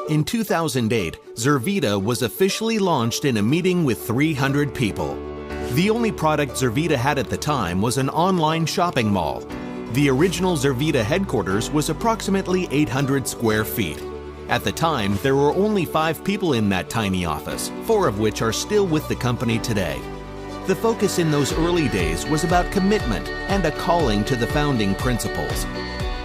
In 2008, Zurvita was officially launched in a meeting with 300 people. The only product Zurvita had at the time was an online shopping mall. The original Zurvita headquarters was approximately 800 square feet. At the time, there were only 5 people in that tiny office, 4 of which are still with the company today. The focus in those early days was about commitment and a calling to the founding principles.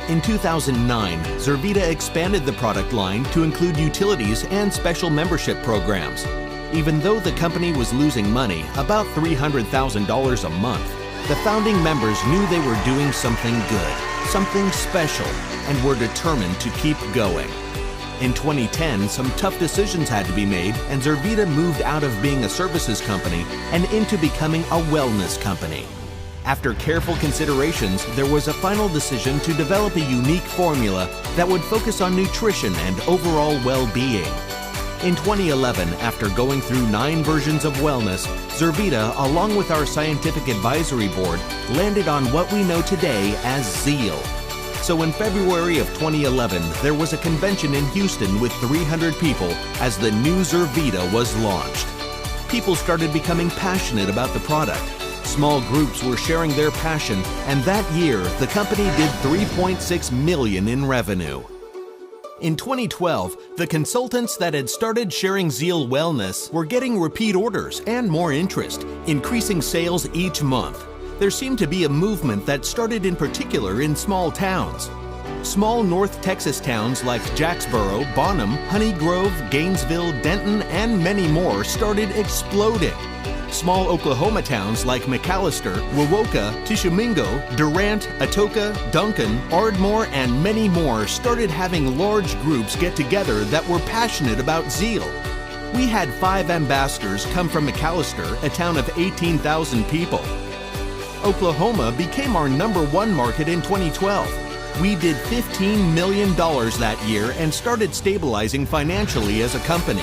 In 2009, Zurvita expanded the product line to include utilities and special membership programs. Even though the company was losing money, about $300,000 a month, the founding members knew they were doing something good, something special, and were determined to keep going. In 2010, some tough decisions had to be made, and Zurvita moved out of being a services company and into becoming a wellness company. After careful considerations, there was a final decision to develop a unique formula that would focus on nutrition and overall well-being. In 2011, after going through 9 versions of wellness, Zurvita, along with our scientific advisory board, landed on what we know today as Zeal. So in February of 2011, there was a convention in Houston with 300 people as the new Zurvita was launched. People started becoming passionate about the product. Small groups were sharing their passion, and that year, the company did $3.6 million in revenue. In 2012, the consultants that had started sharing Zeal Wellness were getting repeat orders and more interest, increasing sales each month. There seemed to be a movement that started in particular in small towns. Small North Texas towns like Jacksboro, Bonham, Honey Grove, Gainesville, Denton, and many more started exploding. Small Oklahoma towns like McAllister, Wewoka, Tishomingo, Durant, Atoka, Duncan, Ardmore, and many more started having large groups get together that were passionate about Zeal. We had 5 ambassadors come from McAllister, a town of 18,000 people. Oklahoma became our #1 market in 2012. We did $15 million that year and started stabilizing financially as a company.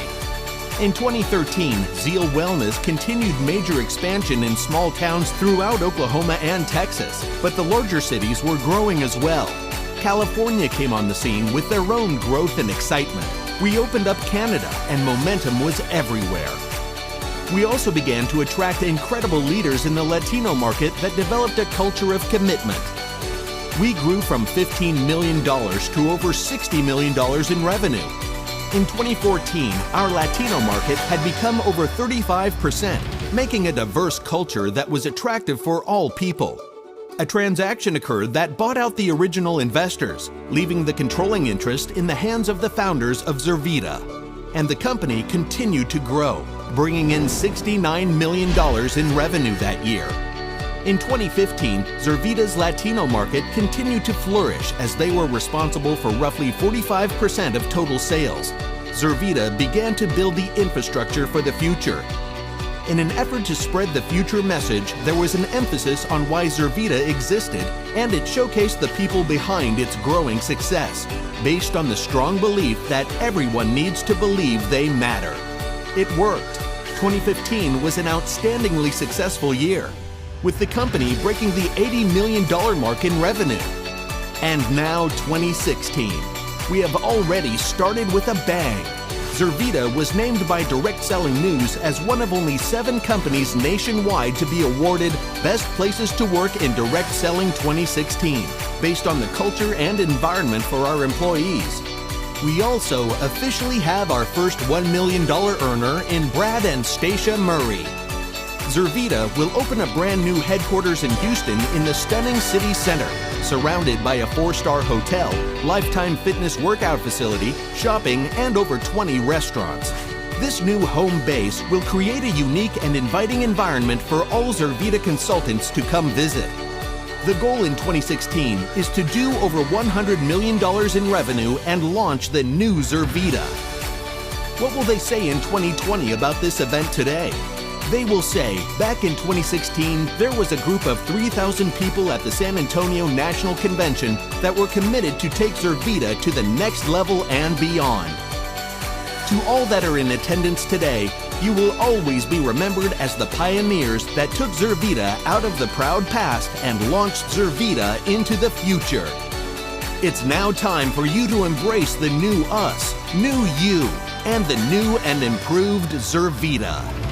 In 2013, Zeal Wellness continued major expansion in small towns throughout Oklahoma and Texas, but the larger cities were growing as well. California came on the scene with their own growth and excitement. We opened up Canada, and momentum was everywhere. We also began to attract incredible leaders in the Latino market that developed a culture of commitment. We grew from $15 million to over $60 million in revenue. In 2014, our Latino market had become over 35%, making a diverse culture that was attractive for all people. A transaction occurred that bought out the original investors, leaving the controlling interest in the hands of the founders of Zurvita. And the company continued to grow, bringing in $69 million in revenue that year. In 2015, Zurvita's Latino market continued to flourish as they were responsible for roughly 45% of total sales. Zurvita began to build the infrastructure for the future. In an effort to spread the future message, there was an emphasis on why Zurvita existed, and it showcased the people behind its growing success, based on the strong belief that everyone needs to believe they matter. It worked. 2015 was an outstandingly successful year, with the company breaking the $80 million mark in revenue. And now 2016. We have already started with a bang. Zurvita was named by Direct Selling News as one of only 7 companies nationwide to be awarded Best Places to Work in Direct Selling 2016, based on the culture and environment for our employees. We also officially have our first $1 million earner in Brad and Stacia Murray. Zurvita will open a brand new headquarters in Houston in the stunning city center, surrounded by a 4-star hotel, lifetime fitness workout facility, shopping, and over 20 restaurants. This new home base will create a unique and inviting environment for all Zurvita consultants to come visit. The goal in 2016 is to do over $100 million in revenue and launch the new Zurvita. What will they say in 2020 about this event today? They will say, back in 2016, there was a group of 3,000 people at the San Antonio National Convention that were committed to take Zurvita to the next level and beyond. To all that are in attendance today, you will always be remembered as the pioneers that took Zurvita out of the proud past and launched Zurvita into the future. It's now time for you to embrace the new us, new you, and the new and improved Zurvita.